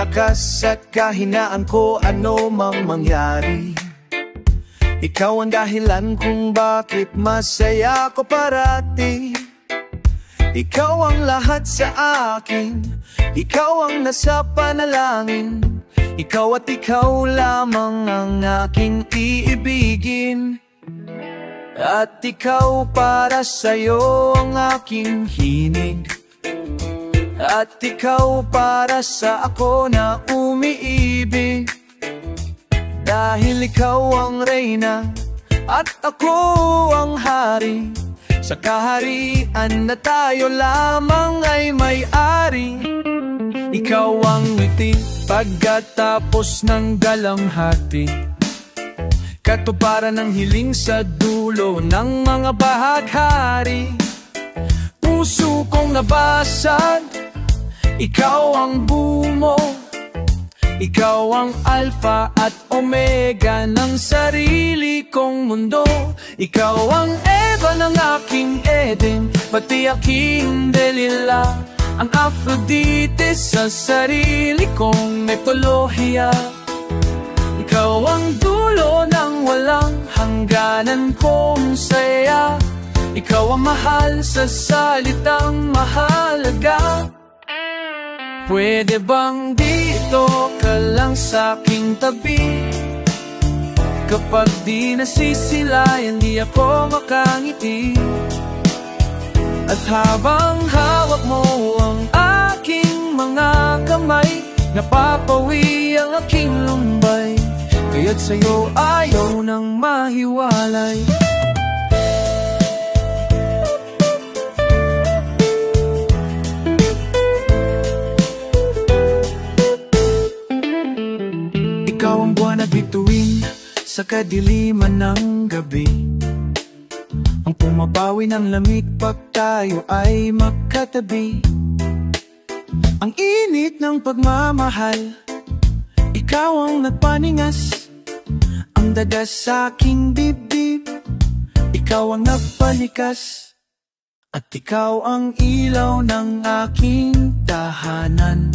lakas at kahinaan ko, ano mang mangyari. Ikaw ang dahilan kung bakit masaya ko parati. Ikaw ang lahat sa akin, ikaw ang nasa panalangin. Ikaw at ikaw lamang ang aking iibigin. At ikaw para sa'yo ang aking hinig. At ikaw para sa ako na umiibig. Dahil ikaw ang reyna at ako ang hari. Sa kaharian na tayo lamang ay may-ari. Ikaw ang ngiti pagkatapos ng dalamhati, katuparan ng hiling sa dulo ng mga bahaghari. Puso kong nabasag, ikaw ang bumo. Ikaw ang alpha at omega ng sarili kong mundo. Ikaw ang Eva ng aking Eden, pati aking Delilah, ang Aphrodite sa sarili kong mitolohiya. Ikaw ang dulo ng walang hangganan kong saya. Ikaw ang mahal sa salitang mahalaga. Pwede bang dito ka lang sa'king tabi? Kapag di nasisilayan, di ako makangiti. At habang hawak mo ang aking mga kamay, napapawi ang aking lumbay. Kaya't sa'yo ayaw nang mahiwalay. Ikaw ang buwan at bituin sa kadiliman ng gabi, ang pumabawi ng lamig pag tayo ay magkatabi. Ang init ng pagmamahal, ikaw ang nagpaningas. Ang dagas sa aking bibig, ikaw ang nagpanikas. At ikaw ang ilaw ng aking tahanan.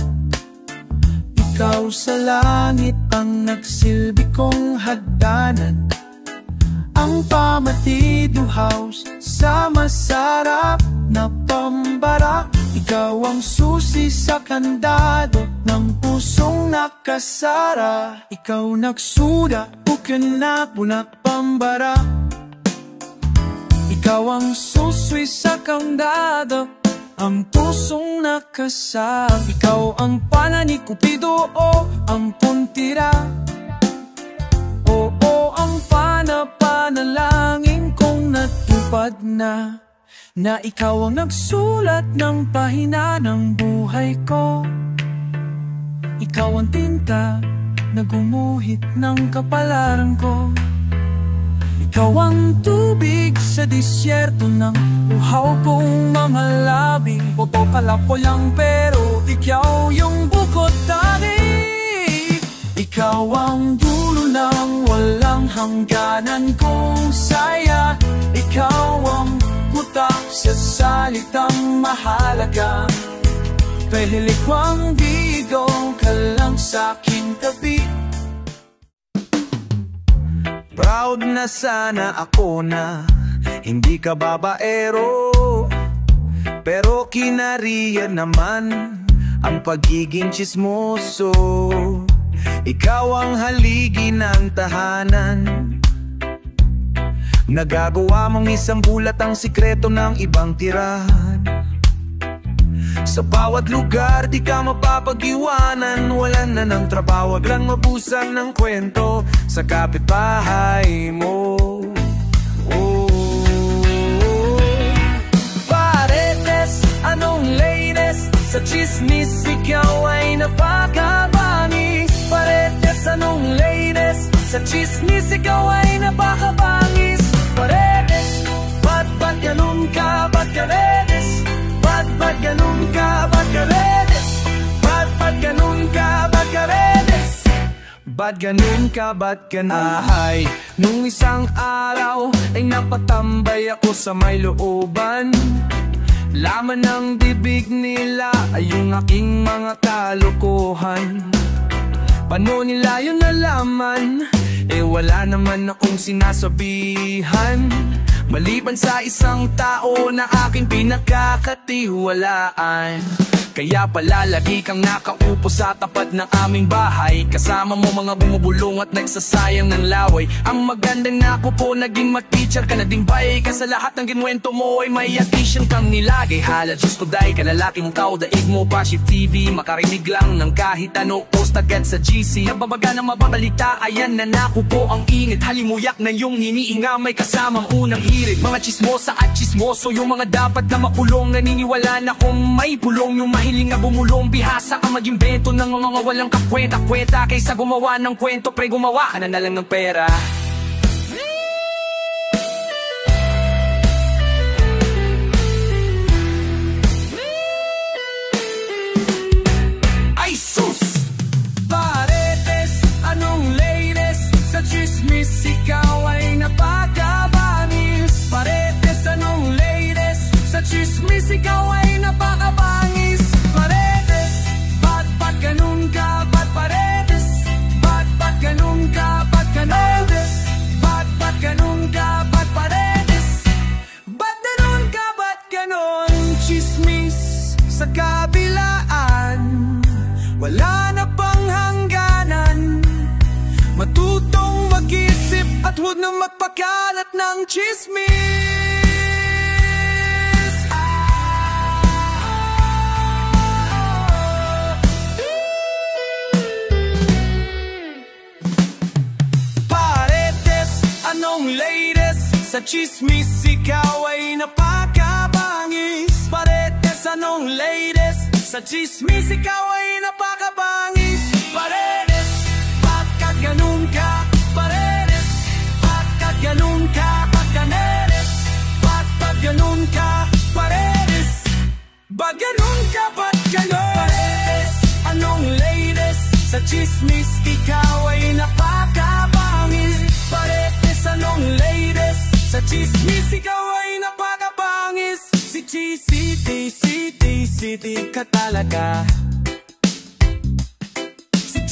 Ikaw sa langit ang nagsilbi kong hagdanan. Ang pamatido house sa masarap na pambara. Ikaw ang susi sa kandado ng pusong nakasara. Ikaw nagsuda, bukanak, bunak pambara. Ikaw ang susi sa kandado, ang pusong nakasab. Ikaw ang pana ni Cupido o ang puntira. Oo, ang panalangin kong natupad na. Na ikaw ang nagsulat ng pahina ng buhay ko. Ikaw ang tinta na gumuhit ng kapalaran ko. Ikaw ang tubig sa disyerto ng uhaw kong mga labi. Potokala ko lang pero ikaw yung bukod tali. Ikaw ang dulo ng walang hangganan kong saya. Ikaw ang kutak sa salitang mahalaga. Pahili ko ang bigo ka lang sa'king tabi. Proud na sana ako na hindi ka babaero, pero kinariyan naman ang pagiging tsismoso. Ikaw ang haligi ng tahanan. Nagagawa mong isang bulat ang sikreto ng ibang tirahan. Sa bawat lugar di ka mapapag-iwanan. Wala na ng trabaho, wag lang mabusan ng kwento sa kapitbahay mo. Paredes, anong latest? Sa chismis ikaw ay napakabangis. Paredes, anong latest? Sa chismis ikaw ay napakabangis. Paredes, ba't ganun ka? Ba't Paredes? Ba't ganun ka? Ba't Paredes? Ba't ganun ka? Ba't Paredes? Ba't ganun ka? Ba't ganun? Ahay, nung isang araw ay napatambay ako sa may looban. Laman ng bibig nila ay yung aking mga kalokohan. Paano nila yun nalaman? Eh wala naman akong sinasabihan, maliban sa isang tao na aking pinagkakatiwalaan. Kaya pala lagi kang nakaupo sa tapat ng aming bahay, kasama mo mga bumubulong at nagsasayang ng laway. Ang maganda na ako po naging mag-teacher ka na din ba? Ka sa lahat ng ginwento mo ay may attention kang nilagay. Hala Diyos ko dahil kalalaki mong tao, daig mo pa si TV, makarinig lang ng kahit ano, post agad sa GC. Nababaga na mababalita, ayan na naku po ang ingit. Halimuyak na yung hinihinga, may kasamang unang hirit. Mga chismosa at chismoso, yung mga dapat na makulong, naniniwala na kung may pulong. Yung mahiling na bumulong, bihasa ka mag-imbento ng mga walang kakwenta-kwenta. Kaysa gumawa ng kwento, pre gumawa ka na lang ng pera. Ay sus! Paretes, anong latest? Sa chismis ikaw ay napakabangis. Paretes, anong latest? Sa chismis ikaw ay napakabangis. Paredes, ba't ganun ka? Ba't paredes? Ba't ganun ka? Ba't paredes? Ba't ganun ka? Ba't paredes? Ba't ganun ka? Ba't ganun? Chismis sa kabilaan, wala na pang hangganan. Matutong mag-isip at huwag na magpakalat ng chismis. Anong latest? Sa chismis ikaw ay napakabangis. Paredes, anong latest? Sa chismis ikaw ay napakabangis. Paredes, bakit ganun ka? Paredes, bakit ganun ka? Pagkaneres, bakit ganun ka? Paredes, bakit ganun ka? Ba't ganun? Paredes, anong latest? Sa chismis ikaw ay napakabangis. Paredes, anong latest? Sa chismis ikaw ay napakabangis. Si City ka talaga. Si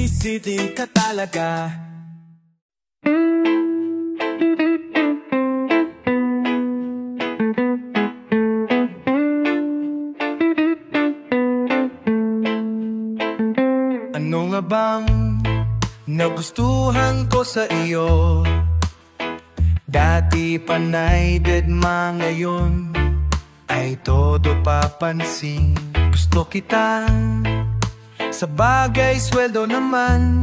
City ka talaga. Ano nga bang nagustuhan ko sa iyo? Dati panay deadma, ngayon ay todo papansin. Gusto kita sa bagay sweldo naman,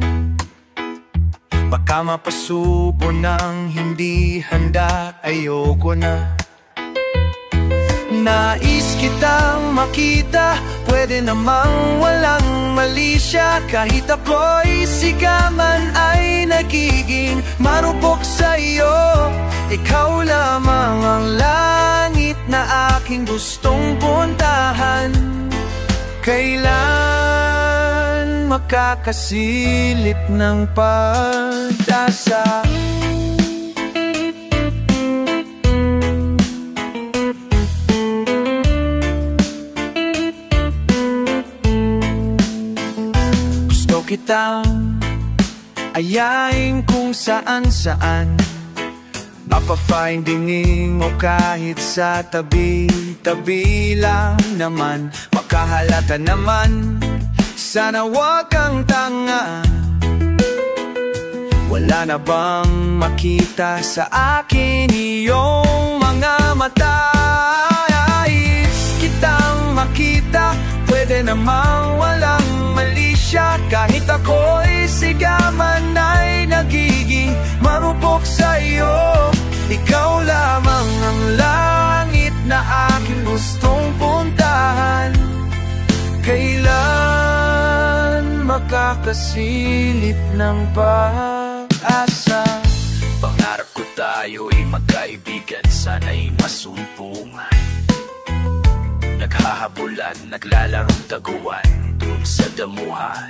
baka mapasubo ng hindi handa, ayoko na. Nais kitang makita, pwede namang walang mali siya. Kahit ako'y sigaman ay nagiging marupok sa'yo. Ikaw lamang ang langit na aking gustong puntahan. Kailan makakasilip ng pag-asa? Kitang ayayin kung saan-saan, mapa-findingin mo kahit sa tabi-tabi lang naman. Makahalata naman, sana wag kang tanga. Wala na bang makita sa akin iyong mga mata? Nais kitang makita, pwede namang walang mali siya. Kahit ako'y sigaman ay nagiging marupok sa'yo. Ikaw lamang ang langit na aking gustong puntahan. Kailan makakasilip ng pag-asa? Pangarap ko tayo'y magkaibigan, sana'y masumpungan. Naghahabulan, naglalarong taguan dun sa damuhan.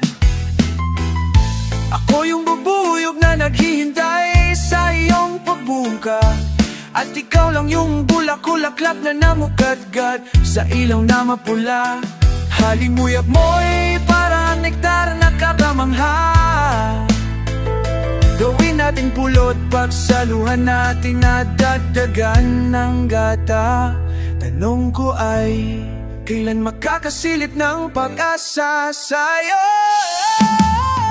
Ako yung bubuyog na naghihintay sa iyong pagbuka. At ikaw lang yung bulak-ulaklak na namugadgad sa ilaw na mapula. Halimuyap mo'y parang nektar na kakamangha. Gawin natin pulot, pagsaluhan natin na dagdagan ng gata. Tanong ko ay, kailan makakasilip ng pag-asa sa'yo?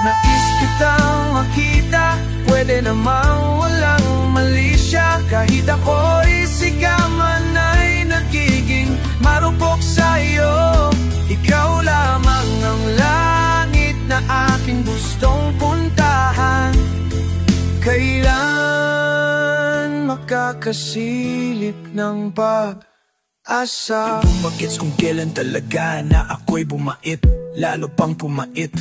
Nais kitang makita, pwede namang walang mali siya. Kahit ako'y sigaman ay nagiging marupok sa'yo. Ikaw lamang ang langit na aking gustong puntahan. Kailan makakasilip ng pag-asa? Di ko magets kung kailan talaga na ako'y bumait, lalo pang pumait.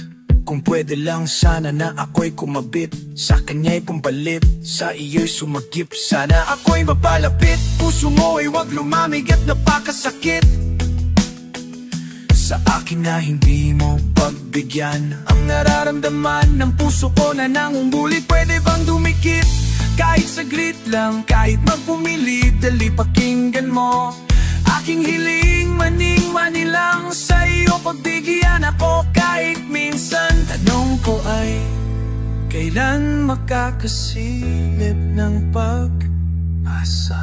Kung pwede lang sana na ako'y kumabit, sa kanya'y pumpalit, sa iyo'y sumagip. Sana ako'y mapalapit, puso mo ay wag lumamig at napakasakit. Sa akin na hindi mo pagbigyan ang nararamdaman ng puso ko na nangungulit. Pwede bang dumikit kahit saglit lang, kahit magpumilit, dali pakinggan mo aking hiling. Maning-mani lang sa iyo, pagbigyan ako kahit minsan. Tanong ko ay, kailan makakasilip ng pag-asa?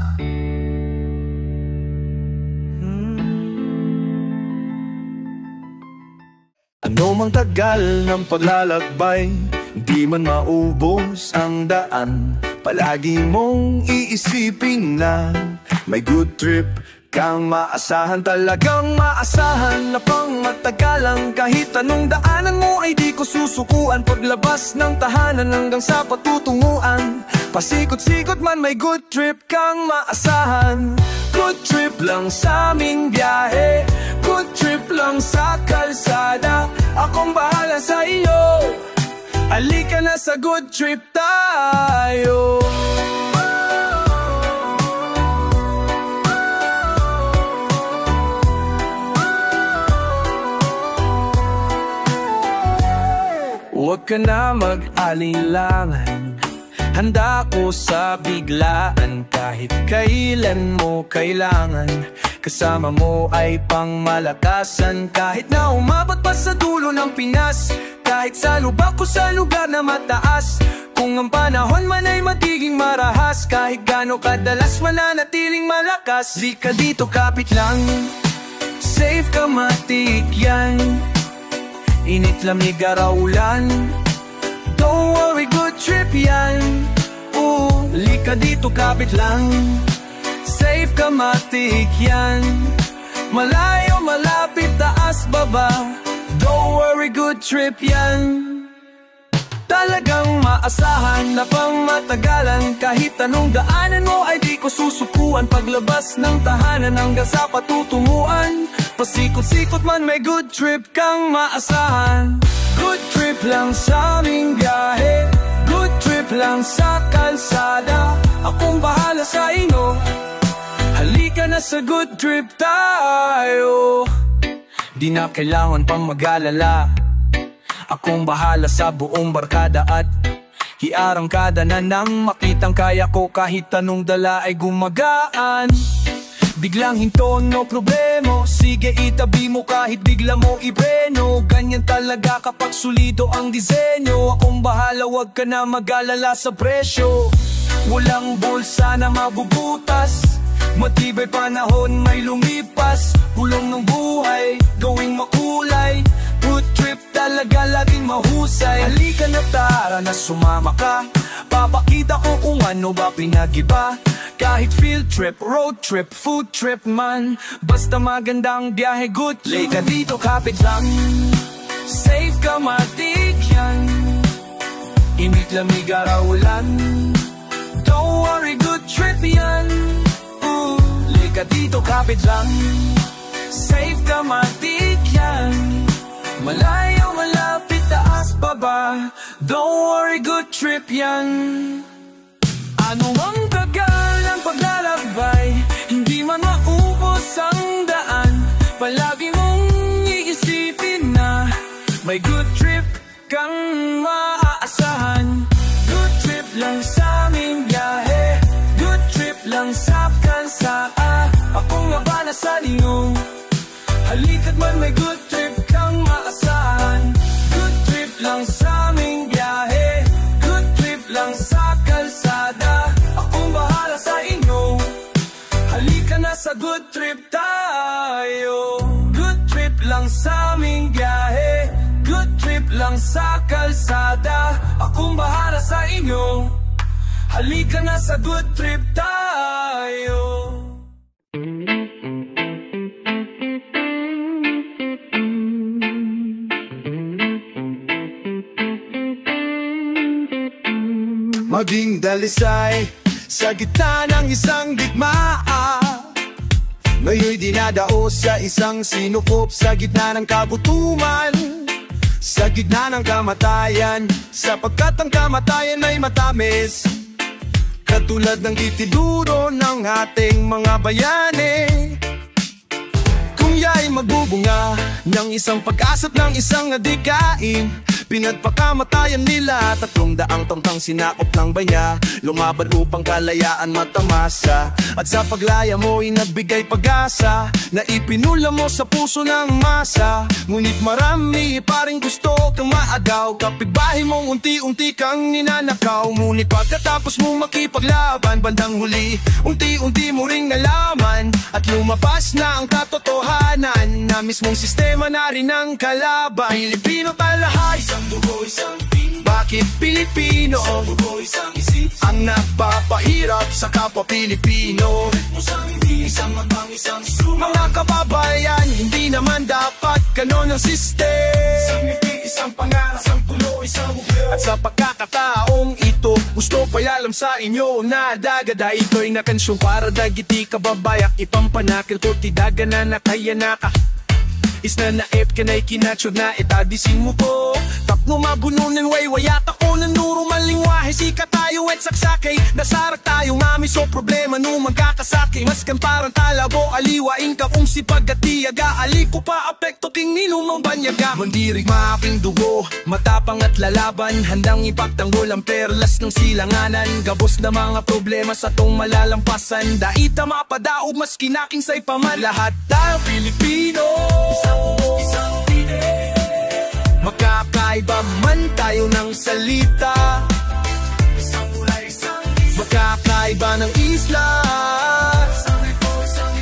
Ano mang tagal ng paglalakbay, di man maubos ang daan. Palagi mong iisipin na may good trip kang maasahan. Talagang maasahan na pang matagalang, kahit anong daanan mo ay di ko susukuan. Paglabas ng tahanan hanggang sa patutunguan, pasikot-sikot man may good trip kang maasahan. Good trip lang sa aming biyahe, good trip lang sa kalsada. Akong bahala sa iyo, halika na sa good trip tayo. Huwag ka na mag-alilangan, handa ko sa biglaan. Kahit kailan mo kailangan, kasama mo ay pangmalakasan. Kahit na umabot pa sa dulo ng Pinas, kahit sa lubak ko sa lugar na mataas. Kung ang panahon man ay magiging marahas, kahit gaano kadalas mananatiling malakas. Di ka dito, kapit lang, safe ka matik yan. Init lamig araw ulan, don't worry, good trip yan. Lika dito, kapit lang, safe ka matik yan. Malayo, malapit, taas, baba, don't worry, good trip yan. Talagang maasahan na pang matagalan, kahit anong daanan mo ay di ko susukuan. Paglabas ng tahanan hanggang sa patutunguan, pasikot-sikot man may good trip kang maasahan. Good trip lang sa aming biyahe, good trip lang sa kalsada. Akong bahala sa inyo, halika na sa good trip tayo. Di na kailangan pang mag-alala, akong bahala sa buong barkada. At hiarangkada na nang makitang kaya ko, kahit anong dala ay gumagaan. Biglang hinto, no problemo, sige itabi mo kahit bigla mo ibreno. Ganyan talaga kapag solido ang disenyo. Akong bahala, wag ka na mag-alala sa presyo. Walang bulsa na mabubutas, matibay panahon may lumipas. Hulong ng buhay, gawing makulay, good trip talaga laging mahusay. Halika na, tara na sumama ka, papakita ko kung ano ba pinag-iba. Kahit field trip, road trip, food trip man, basta magandang biyahe, good trip. Halika dito, kapit lang, safe ka matik yan. Init lamig araw ulan, don't worry, good trip yan. Halika dito, kapit lang, safe ka matik yan. Malayo, malapit, taas, baba, don't worry, good trip yan. Ano ang tagal ng paglalakbay, hindi man maubos ang daan. Palagi mong iisipin na may good trip kang maaasahan. Good trip lang sa aming biyahe, good trip lang Ingat man, may good trip kang maasahan. Good trip lang sa aming biyahe, good trip lang sa kalsada. Akong bahala sa inyo, halika na sa good trip tayo. Good trip lang sa aming biyahe, good trip lang sa kalsada. Akong bahala sa inyo, halika na sa good trip tayo. Maging dalisay sa gitna ng isang digmaan, ngayon'y dinadao sa isang sinukop sa gitna ng kagutuman, sa gitna ng kamatayan, sapagkat ang kamatayan ay matamis, katulad ng itiduro ng ating mga bayani. Kung ya'y magbubunga ng isang pag-asa ng isang adikain, pinagpakamatayan nila 300 taong sinakop ng banya, lumaban upang kalayaan matamasa. At sa paglaya mo'y nagbigay pag-asa na ipinula mo sa puso ng masa. Ngunit marami pa rin gusto kang maagaw, kapitbahay mong unti-unti kang ninanakaw. Ngunit pagkatapos mong makipaglaban, bandang huli unti-unti mo ring nalaman at lumabas na ang katotohanan na mismong sistema na rin ang kalaban. Pilipino talahay, isang dugo, isang pin. Bakit Pilipino? Isang dugo, isang isip. Ang nagpapahirap sa kapwa Pilipino. Isang hindi, isang matang, isang suma. Mga kababayan, hindi naman dapat ganon ang system. Isang ngiti, isang pangarap, isang tulo, isang bugyo. At sa pagkakataong ito, gusto payalam sa inyo na dagada ito'y nakansyon para dagiti kababayak. Ipampanakil ko tidaga na nakayanaka. Isna na ka na'y kinachod na itadisin mo po. Tapno mabununan way wayat ako nanuro malingwahe. Sika tayo at saksakay, nasarak tayo mami so problema nung magkakasakay. Mas kan parang talabo, aliwain ka kung sipag at tiyaga. Ali ko pa apekto king ninumang banyaga. Mandirig maaking dugo, matapang at lalaban, handang ipagtanggol ang perlas ng silanganan. Gabos na mga problema sa tong malalampasan, daita mapadaog mas kinaking say paman. Lahat tayo Pilipino, isang pine. Magkakaiba man tayo ng salita, isang kulay, isang isla. Magkakaiba ng isla, isang ito, isang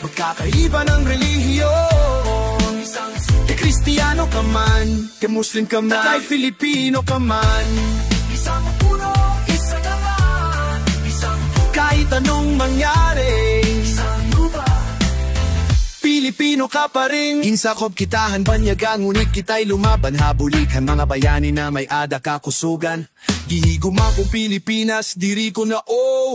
magkakaiba ng relihiyon, isang Kristiyano ka man, Muslim ka man, kay Filipino ka man. Isang puno, isang naman, isang kahit anong mangyari, isang lupa, Pilipino ka pa rin. Insakop kitahan banyaga, ngunit kita'y lumaban. Habulikan mga bayani na may ada kakusugan. Gihiguma kong Pilipinas, diri ko na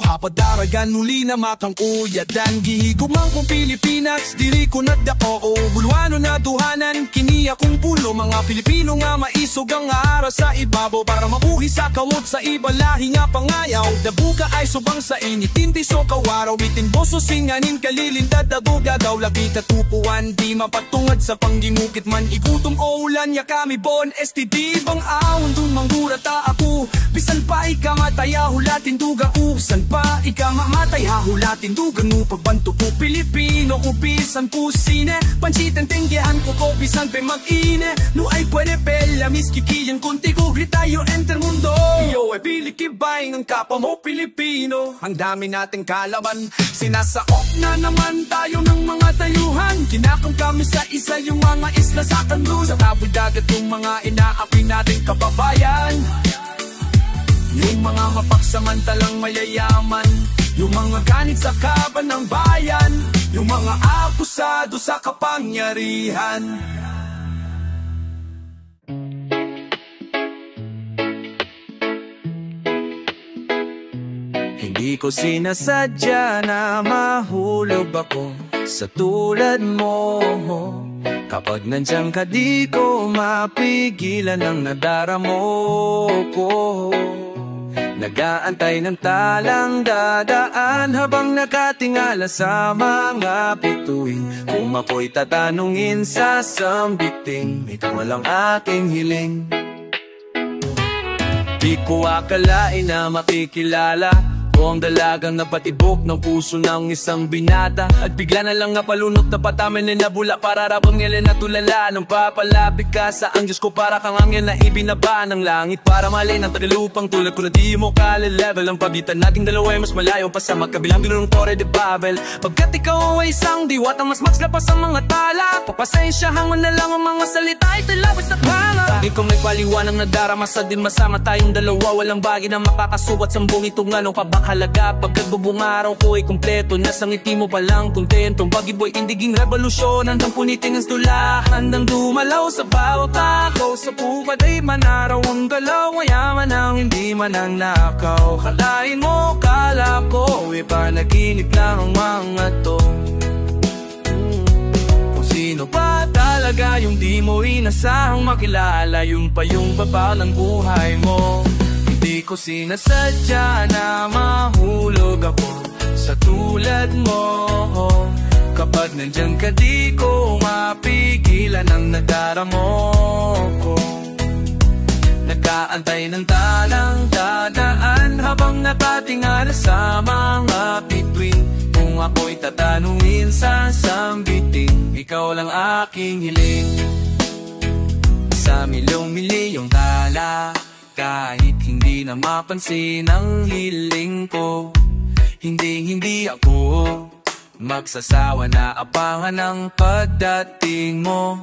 hapadaragan muli na makang uyadan. Gihigumang kong Pilipinas, diri ko na dako bulwano na duhanan, kiniya kong pulo. Mga Pilipino nga maisog ang ara sa ibabaw, para mabuhi sa kamot sa iba lahi nga pangayaw. Dabuka ay subang sa initinti so kawaraw, bitin boso singanin kalilintad dabuga daw. Labi katupuan, di mapatungad sa panggimukit man igutom o ulan ya kami bon. STD bang awon dun manggurata ako, bisan pa ikamatay hahulatin duga ko. San pa ikamamatay hahulatin duga no pagbanto ko Pilipino ko bisan pusine. Pansitan tinggihan ko ko bisan pe mag-ine. No ay pwede pela miskikiyan kunti ko gritayo enter mundo. Iyo ay pilikibay ng kapwa mo Pilipino. Ang dami nating kalaban, sinasakop na naman tayo ng mga tayuhan. Kinakang kami sa isa yung mga isla sa kanlun. Sa taboy dagat yung mga inaapi nating kababayan. Yung mga mapagsamantalang mayayaman, yung mga ganit sa kaban ng bayan, yung mga akusado sa kapangyarihan. Hindi ko sinasadya na mahulog ako sa tulad mo. Kapag nandiyan ka di ko mapigilan ang nadaramo ko. Nag-aantay ng talang dadaan habang nakatingala sa mga bituin. Kung ako'y tatanungin sa sambiting, ito walang aking hiling. Di ko akalain na makikilala Ako ang dalagang napatibok ng puso ng isang binata. At bigla na lang napalunok na patamin na nabula. Para rabang nila na tulala. Nung papalapit ka sa ang Diyos ko, para kang angel na ibinaba ng langit. Para malay ng tagalupang tulad ko na di mo kale-level. Ang pagitan nating dalawa ay mas malayo pa sa magkabilang binunong Torre de Babel. Pagkat ikaw ay isang diwatang mas lapas ang mga tala. Papasensyahan mo na lang ang mga salita ay talawis na panga. Ikaw may paliwanag na darama sa din masama tayong dalawa. Walang bagay na makakasubat sa buong itong anong kabakalaga. Pagkat bubong araw ko ay kumpleto, nasa ngiti mo palang kontento. Bagi boy, indiging revolusyon, handang puniting ang dula. Handang dumalaw sa bawat ako. Sa pupad ay manaraw ang galaw. Mayaman ang hindi man ang nakaw. Kalain mo, kala ko ipanaginip lang ang mga to. Sino pa talaga yung di mo inasahang makilala? Yun pa yung baba ng buhay mo. Hindi ko sinasadya na mahulog ako sa tulad mo. Kapag nandyan ka di ko mapigilan ang nadaramo ko. Nagkaantay ng talang dadaan habang nakatingala sa mga bituin. Kung ako'y tatanungin sa sambiting, ikaw lang aking hiling. Sa milyong-milyong tala, kahit hindi na mapansin ang hiling ko, hindi ako magsasawa na abangan ang pagdating mo.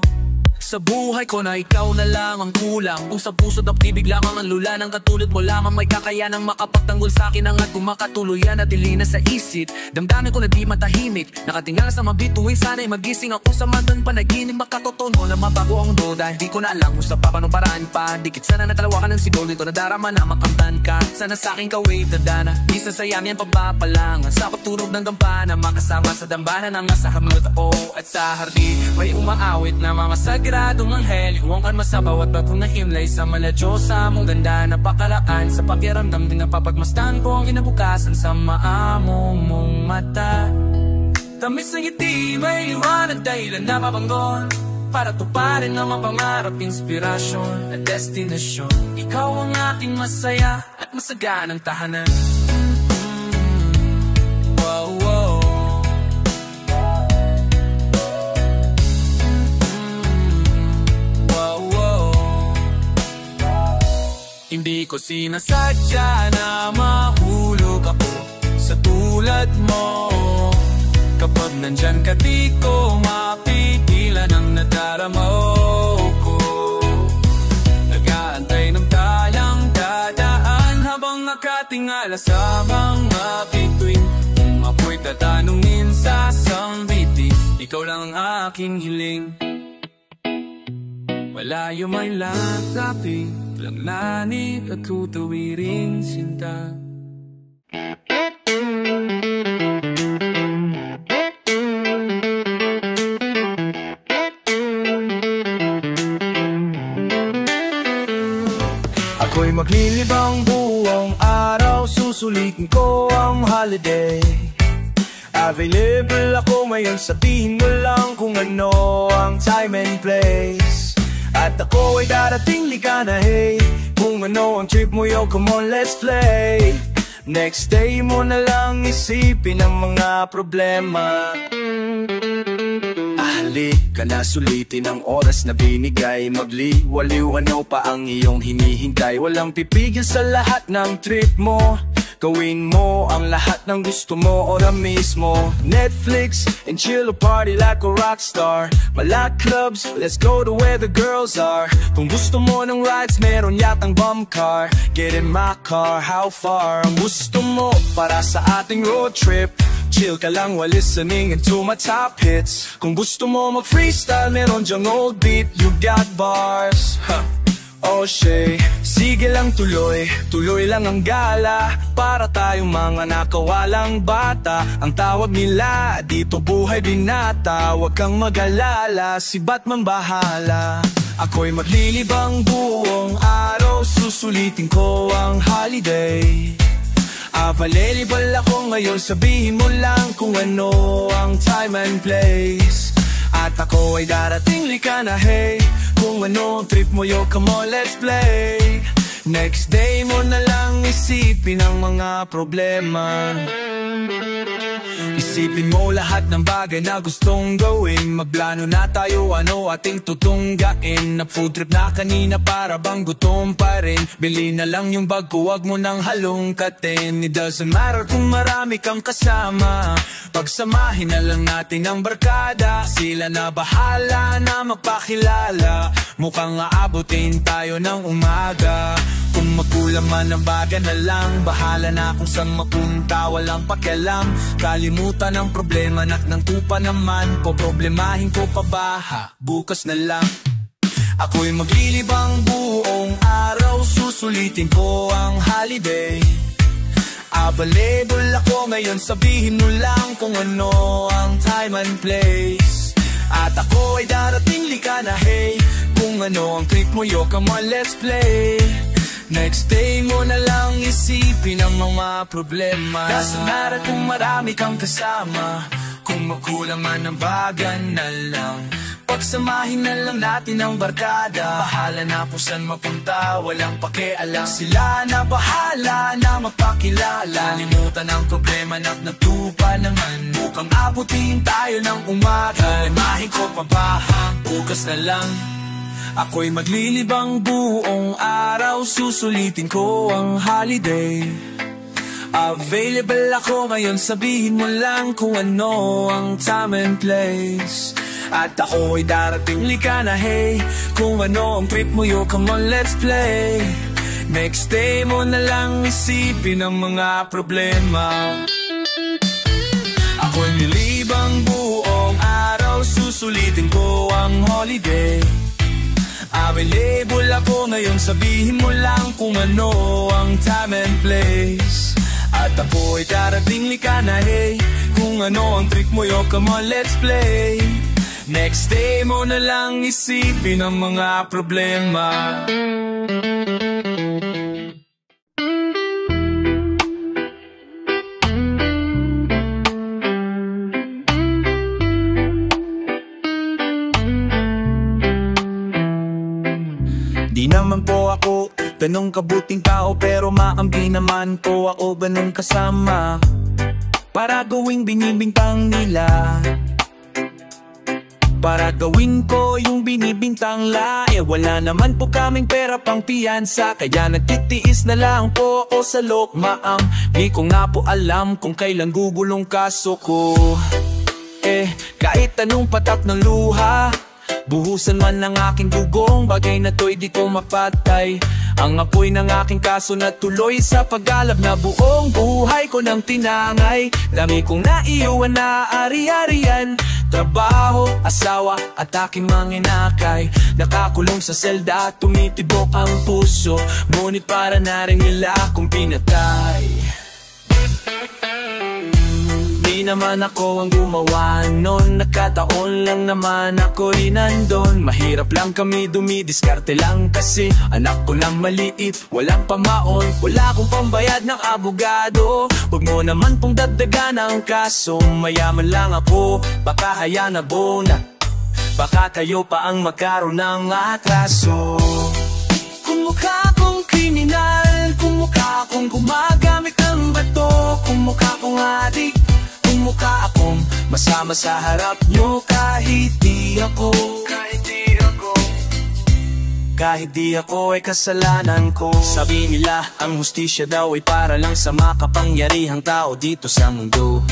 Sa buhay ko na ikaw na lang ang kulang. Kung sa puso't pag-ibig lamang ang lula ng katulad mo lamang may kakayanang makapagtanggol sa akin. Angat kung makatuluyan at ilina sa isip. Damdamin ko na di matahimik, nakatingala sa mabituin. Sana'y magising ako sa mandang panaginip. Makatotono na mabago ang do dahil di ko na alam kung sa paano paraan pa. Dikit sana natalawa ka ng sigol dito na darama na makamtan ka. Sana sa akin ka wave dadana, isa sa yaman yan papapalangan. Sa pagturog ng gampana, makasama sa dambana ng nasa hamot ako. At sa hardi may umaawit na mga sagra Adong anghel, huwag kan masabaw at batong nahimlay sa mala Diyosa mong ganda na pakalaan. Sa pakiramdam din napapagmastan ko ang kinabukasan sa maamo mong mata. Tamis ng ngiti, may liwanag dahilan na mabanggon para tuparin ang mga pangarap, inspirasyon at destinasyon. Ikaw ang aking masaya at masaganang tahanan. Wow, wow. Hindi ko sinasadya na mahulog ako sa tulad mo. Kapag nandyan ka di ko mapigilan ang nadarama ko. Nag-aantay ng talang dadaan habang nakatingala sa mga bituin. Kung ako'y tatanungin sa sambitin, ikaw lang ang aking hiling. Malayo may lataping lang lanig at tutuwiring sinta. Ako'y maglilibang buong araw, susulitin ko ang holiday. Available ako ngayon, sabihin mo lang kung ano ang time and place. At ako ay darating, lika na hey. Kung ano ang trip mo yo, come on let's play. Next day mo na lang isipin ang mga problema. Halika na, sulitin ang oras na binigay. Magliwaliw ano pa ang iyong hinihintay. Walang pipigil sa lahat ng trip mo. Gawin mo ang lahat ng gusto mo ora mismo. Netflix and chill or party like a rock star. Mala clubs, let's go to where the girls are. Kung gusto mo ng rides, meron yatang bum car. Get in my car, how far? Ang gusto mo para sa ating road trip. Chill ka lang while listening into my top hits. Kung gusto mo mag-freestyle, meron dyang old beat. You got bars, oh shay, sige lang tuloy, tuloy lang ang gala. Para tayong mga nakawalang bata. Ang tawag nila dito buhay binata. Huwag kang mag-alala, si Batman bahala. Ako'y maglilibang buong araw, susulitin ko ang holiday. Available ako ngayon, sabihin mo lang kung ano ang time and place. At ako ay darating, lika na hey. Kung ano ang trip mo yo, come on let's play. Next day mo na lang isipin ang mga problema. Isipin mo lahat ng bagay na gustong gawin. Magplano na tayo ano ating tutunggain. Na food trip na kanina para bang gutom pa rin. Bili na lang yung bag ko, wag mo nang halongkatin. It doesn't matter kung marami kang kasama. Pagsamahin na lang natin ang barkada. Sila na bahala na magpakilala. Mukhang aabutin tayo ng umaga. Kung magkulang man ang baga na lang. Bahala na kung saan mapunta, walang pakialam. Kalimutan ang problema at ng tupa naman. Poproblemahin ko pa ba ha? Bukas na lang. Ako'y maglilibang buong araw. Susulitin ko ang holiday. Available ako ngayon, sabihin mo lang kung ano ang time and place. At ako ay darating, lika na hey. Kung ano ang trip mo, yo, come on, let's play. Next day mo na lang isipin ang mga problema. Doesn't matter kung marami kang kasama. Kung magkulang man ang bagan na lang. Pagsamahin na lang natin ang barkada. Bahala na kung saan mapunta, walang pakialam. Sila na bahala na mapakilala. Limutan ang problema na natupa naman. Mukhang abutin tayo ng umaga. Limahin ko pa ba? Bukas na lang. Ako'y maglilibang buong araw. Susulitin ko ang holiday. Available ako ngayon, sabihin mo lang kung ano ang time and place. At ako'y darating, lika na hey. Kung ano ang trip mo, yo, come on, let's play. Next day mo na lang isipin ang mga problema. Ako'y nilibang buong araw. Susulitin ko ang holiday. Available ako ngayon, sabihin mo lang kung ano ang time and place. At ako'y darating, lika na hey. Kung ano ang trick mo, yo, come on, let's play. Next day mo na lang isipin ang mga problema. Di naman po ako ganong kabuting tao, pero maambi naman po ako ganong kasama para gawing binibintang nila. Para gawin ko yung binibintang la. Wala naman po kaming pera pang piyansa, kaya nagtitiis na lang po ako sa lokmaang. Di ko nga po alam kung kailan gugulong kaso ko. Kahit anong patak ng luha, buhusan man ng aking dugong, bagay na to'y di ko mapatay. Ang apoy ng aking kaso na tuloy sa paggalab na buong buhay ko nang tinangay. Dami kong naiuwan na ari-arian, trabaho, asawa at aking mga inakay. Nakakulong sa selda at tumitibok ang puso, ngunit para na rin nila akong pinatay. Di naman ako ang gumawa nun, nakataon lang naman ako'y nandun. Mahirap lang kami, dumidiskarte lang kasi anak ko lang maliit, walang pamaon, wala akong pambayad ng abogado. Huwag mo naman pong dagdagan ang kaso, mayaman lang ako, baka hayaan na bona. Baka kayo pa ang magkaroon ng atraso. Kung mukha akong kriminal, kung mukha akong gumagamit ng bato, kung mukha akong adik, kung mukha akong masama sa harap nyo, kahit di ako, kahit di ako ay kasalanan ko. Sabi nila ang hustisya daw ay para lang sa makapangyarihang tao dito sa mundo.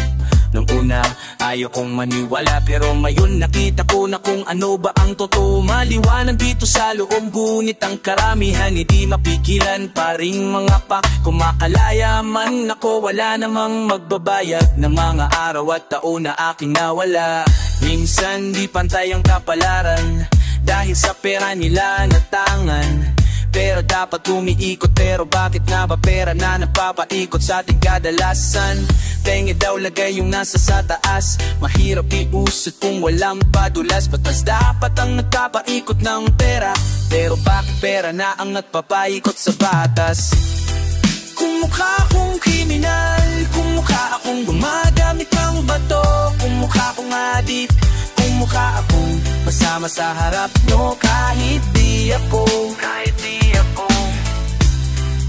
Nung una ayaw kong maniwala, pero ngayon nakita ko na kung ano ba ang totoo. Maliwanag dito sa loob, ngunit ang karamihan hindi mapigilan pa ring mga pa. Kumakalaya man ako, wala namang magbabayad ng mga araw at taon na aking nawala. Minsan di pantay ang kapalaran dahil sa pera nila natangan. Pero dapat umiikot, pero bakit nga ba pera na napapaikot sa ating kadalasan? Tengi daw lagay yung nasa sa taas, mahirap iusot kung walang padulas. Batas dapat ang nagpapaikot ng pera, pero bakit pera na ang nagpapaikot sa batas? Kung mukha akong kriminal, kung mukha akong gumagamit ng bato, kung mukha akong adik, kung mukha akong masama sa harap nyo, kahit di ako,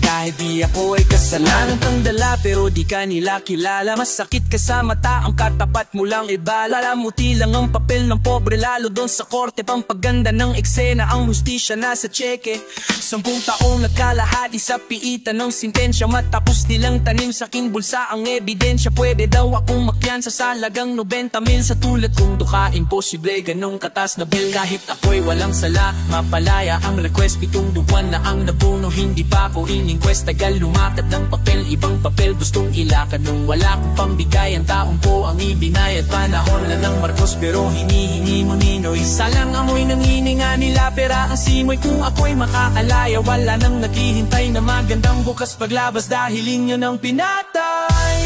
kahit di ako ay kasalanan kang dala pero di ka nila kilala. Masakit ka sa mata, ang katapat mo lang iba. Lalamuti lang ang papel ng pobre lalo doon sa korte. Pampaganda ng eksena, ang hustisya nasa tseke. 10 taong nagkalahati sa piitan ng sintensya. Matapos nilang tanim sa aking bulsa ang ebidensya. Pwede daw akong makyansa sa halagang 90 mil. Sa tulad kong duka, imposible ganong katas na bill. Kahit ako'y walang sala, mapalaya ang request. 7 buwan na ang nabuno, hindi pa ako in-inquest. Tagal lumakad ng papel, ibang papel gustong ilakad. Nung wala kong pambigay, ang taong ko ang ibinayad. Panahon na ng Marcos pero hinihingi mo ninoy. Salang amoy ng hininga nila, pera ang simoy. Kung ako'y makakalaya, wala nang naghihintay na magandang bukas paglabas. Dahil inyo nang pinatay.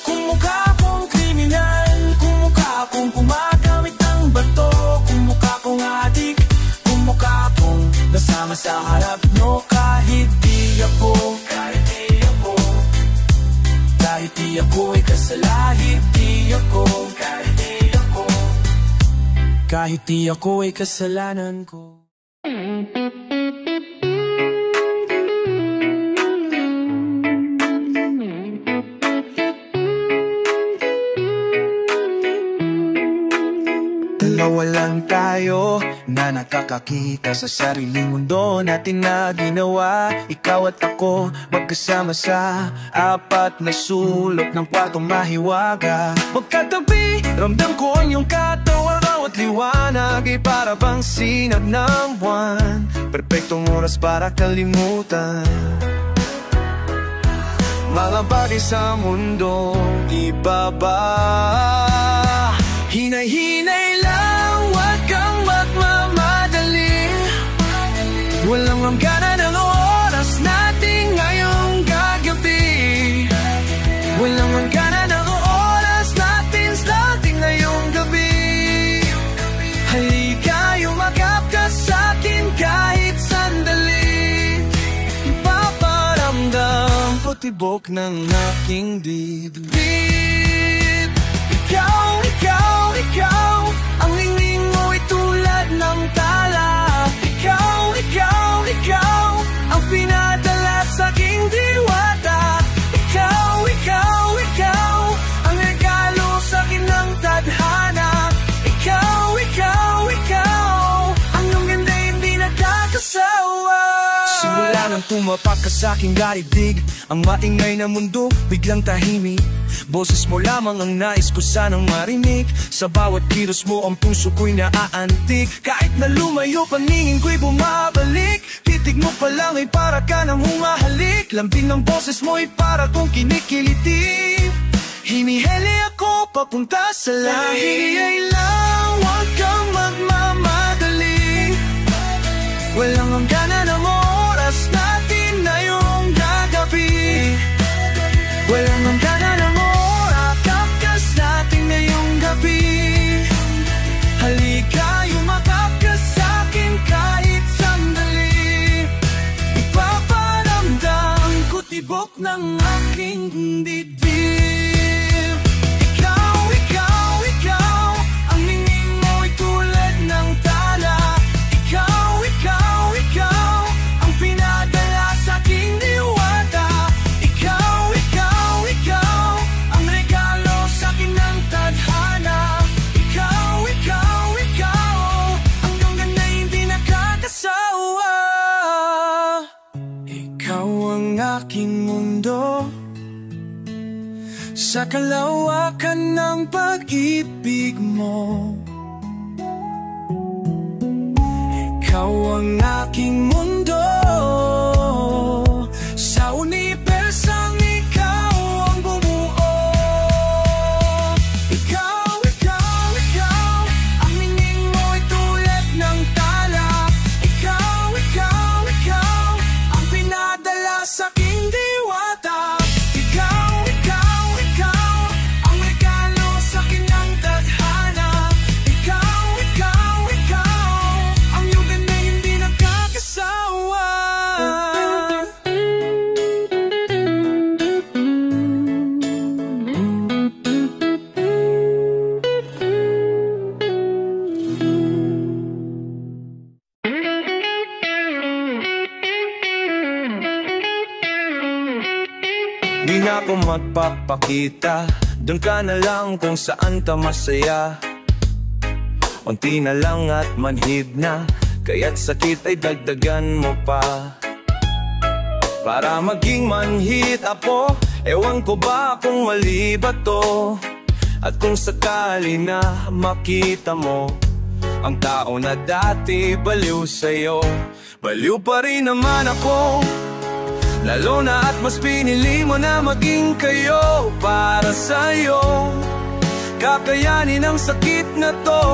Kung mukha kong kriminal, kung mukha kong gumagamit ng bato, kung mukha kong adik, kung mukha kong nasama sa harap nyo. Kahit di ako, kahit di ako, kahit di ako ay kasalahit. Di ako, kahit di ako, kahit di ako ay kasalanan ko. Dalawa lang tayo na nakakakita sa sariling mundo natin na ginawa. Ikaw at ako magkasama sa 4 na sulok ng kwartong mahiwaga. Magkatabi, ramdam ko ang iyong katawan. Bawat liwanag ay para bang sinag ng buwan. Perpektong oras para kalimutan mga bagay sa mundo ibaba. Hinay-hinay lang, huwag kang magmamadali. Walang hangganan ang oras natin ngayong gagabi. Walang hangganan ang oras natin ngayong gabi. Halika, yumakap ka sa'kin kahit sandali. Ipaparamdam ko tibok ng aking dibdib. Ikaw, ang hingin mo'y tulad ng tala. Ikaw, ang pinadala sa'king diwata. Ikaw, ang regalo sa'kin ng tadhana. Ikaw, ang iyong ganda hindi nagkakasawa. Simula nang tumapak ka sa'king daigdig, ang maingay na mundo biglang tahimik. Boses mo lamang ang nais ko sanang marinig. Sa bawat kilos mo ang puso ko'y naaantig. Kahit na lumayo paningin ko'y bumabalik. Titig mo pa lang ay para ka nang humahalik. Lambing ng boses mo'y para kong kinikiliti. Hinihili ako papunta sa langit. Hinihili lang, huwag kang magmamadali. Walang hangganan ang oras natin na yung gagabi. Walang hangganan ang oras, kapkas natin ngayong gabi. Halika, yumakap ka sa'kin kahit sandali. Ipaparamdam ko tibok ng aking dibdib. Ikaw, ang hingin mo'y tulad ng tala. Ikaw, ang pinadala sa'king diwata. Ikaw, ang regalo sa'kin ng tadhana. Ikaw, ang iyong ganda hindi nakakasawa. Ikaw ang aking mundo, sa kalawakan ng pag-ibig mo. Ikaw ang aking mundo, sa unibersang ikaw ang bumuo. Ikaw, ang hingin mo'y tulad ng tala. Ikaw, ang pinadala sa'king diwata. Ikaw, ang regalo sa'kin ng tadhana. Ikaw, ang iyong ganda hindi nagkakasawa. Di na ako magpapakita, doon ka na lang kung saan ka masaya. Unti na lang at manhid na, kaya't sakit ay dagdagan mo pa. Para maging manhid ako, ewan ko ba kung mali ba to. At kung sakali na makita mo ang tao na dati baliw sa'yo, baliw pa rin naman ako. Lalo na at mas pinili mo na maging kayo para sa'yo. Kakayanin ang sakit na to,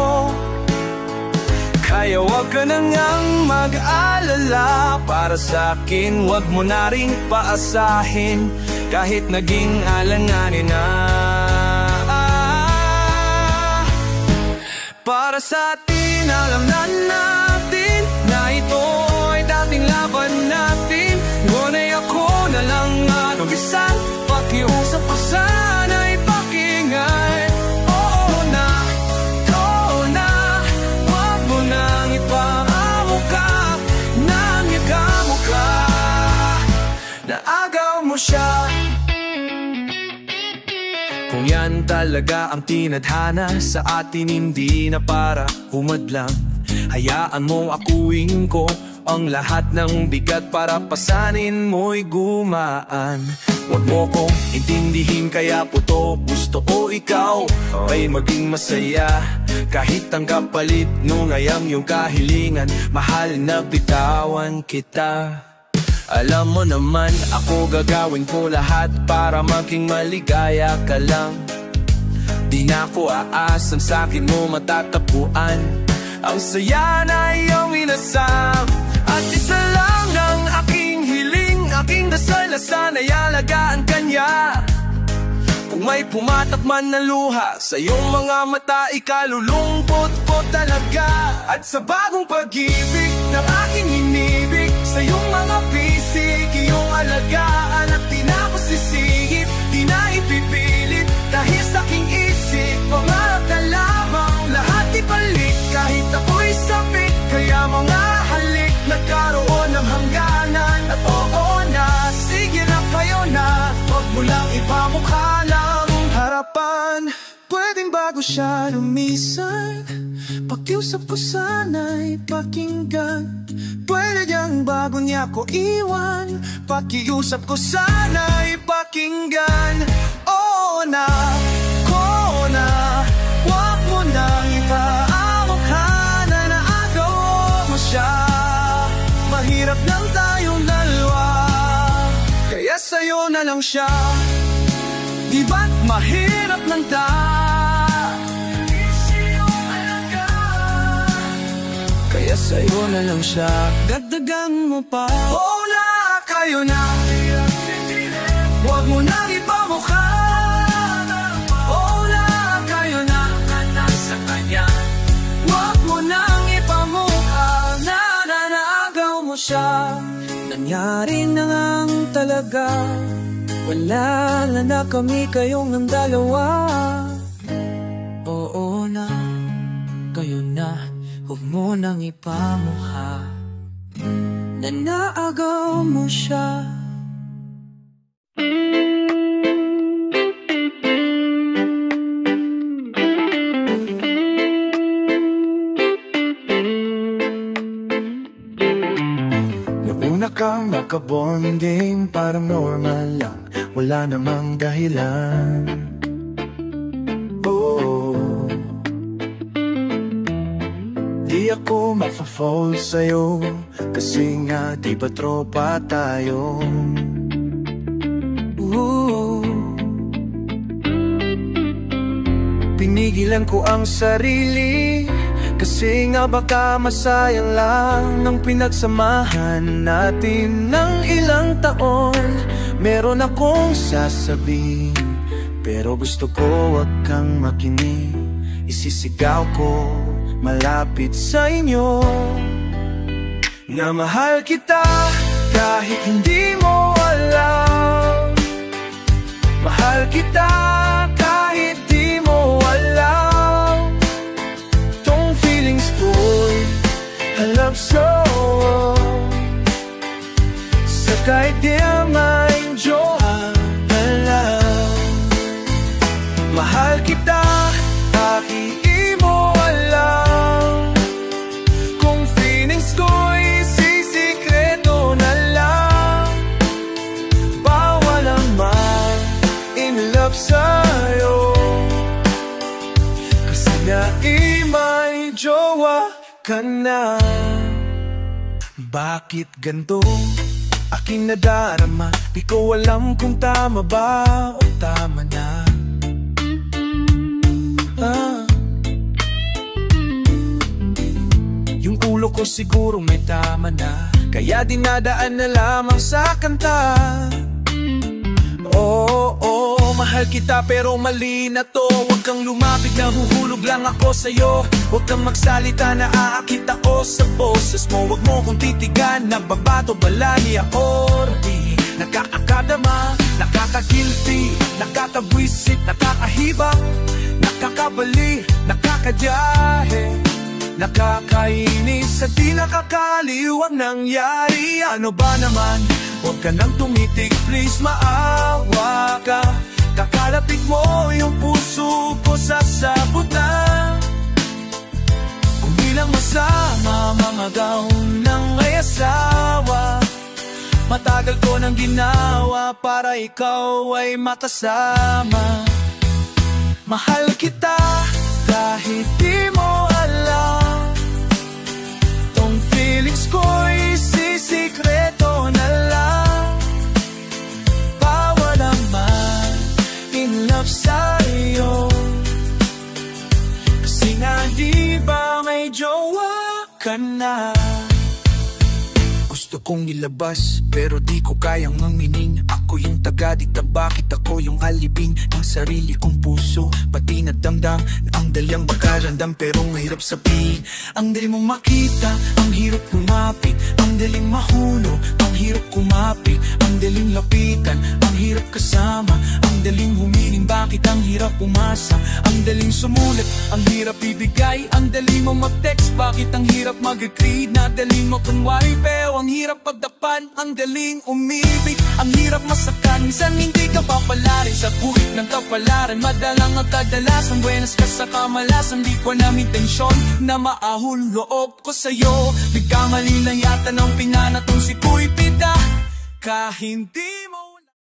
kaya wag ka na ngang mag-alala. Para sa'kin wag mo na ring paasahin, kahit naging alanganin na. Para sa atin, alam na natin na ito ay dating laban natin. Ngunit ako na lang ang umisan, pakiusap ko sana'y pakinggan. Oo na, wag mo nang ipaamo ka, nangyagamo ka, naagaw mo siya. Kung yan talaga ang tinadhana sa atin, hindi na para humadlang. Hayaan mo akuin ko ang lahat ng bigat para pasanin mo'y gumaan. Huwag mo kong intindihin kaya puto, gusto ko ikaw ay maging masaya. Kahit ang kapalit nung ngayang yung kahilingan, mahal na bitawan kita. Alam mo naman ako gagawin ko lahat para maging maligaya ka lang. Di na ako aasan sa'kin mo matatapuan ang saya na iyong inasam. At isa lang ang aking hiling, aking dasal na sana'y alagaan kanya. Kung may pumatak man na luha sa iyong mga mata, ikalulungkot ko talaga. At sa bagong pag-ibig ng aking inibig, sa iyong mga bisig, iyong alagaan. At di na ako sisingit, di na ipipilit, dahil sa aking isip, pangarap na lamang lahat ibalik. Kahit ako'y sabik, kaya mga halik, nagkaroon ng hangganan. At oo na, sige na kayo na, huwag mo lang ipamukha lang harapan. Pwedeng bago siya lumisan, pakiusap ko sana'y pakinggan. Pwede diyang bago niya ko iwan, pakiusap ko sana'y pakinggan. Oo na, wag mo nang ipaamukha na naagaw mo siya. Mahirap lang tayong dalawa, kaya sa'yo na lang siya. Di ba't mahirap lang kaya sa'yo na lang siya. Dagdagan mo pa. Oo na, kayo na, wag mo nang ipamukha. Oo na, kayo na, nasa kanya. Wag mo nang ipamukha na naagaw mo siya. Nangyari na ngang talaga, wala na kami kayong ang dalawa. Oo na, kayo na, huwag mo nang ipamukha na naagaw mo siya. Nauna kang makabonding, parang normal lang, wala namang dahilan. Di ako mafa-fall sa'yo, kasi nga di ba tropa tayo. Pinigilan ko ang sarili, kasi nga baka masayang lang ng pinagsamahan natin ng ilang taon. Meron akong sasabihin, pero gusto ko wag kang makinig. Isisigaw ko malapit sa inyo na mahal kita kahit hindi mo alam. Mahal kita kahit di mo alam. Tong feelings ko'y halap so sa kahit di amain Diyo'y ka na. Bakit ganito aking nadarama? Di ko alam kung tama ba o tama na. Yung ulo ko siguro may tama na, kaya dinadaan na lamang sa kanta. Oo, mahal kita pero mali na to. Huwag kang lumapit, nahuhulog lang ako sa'yo. Huwag kang magsalita, naaakit ako sa boses mo. Huwag mo kong titigan, nababato balani ako. Nakakakadama, nakakagilty, nakakabwisit, nakakahibak, nakakabali, nakakadyahe, nakakainis at di nakakaliw ang nangyari. Ano ba naman? Huwag ka nang tumitig, please, maawa ka. Kakalapit mo yung puso ko sa sabutan. Kung bilang masama, mga gaon ng may asawa. Matagal ko nang ginawa para ikaw ay makasama. Mahal kita kahit di mo alam. Tong feelings ko'y sisikreto na lang. Bawal naman in love sa'yo, kasi nga di ba may jowa ka na. Gusto kong ilabas pero di ko kayang mangmining. Ako yung taga-dikta, bakit ako yung alibing ng sarili kong puso, pati na damdam na ang dalyang magkarandam pero mahirap sabihin. Ang dali mong makita, ang hirap kumapit, ang daling mahulog, ang hirap kumapit, ang daling lapitan, ang hirap kasama, ang daling humiling, bakit ang hirap umasa, ang daling sumulat, ang hirap ibigay, ang daling mong mag-text, bakit ang hirap mag-agree, na daling mo kunwari pero ang hirap pagdapan, ang daling umibig, ang hirap masakan, minsan hindi ka papalarin sa buhit ng kapalaran, madalang at kadalasan buenas ka sa kamalasan, di ko alam intensyon na maahul loob ko sa'yo. Nagkamali lang yata ng pinanatong si Kuy Pida, kahit hindi mo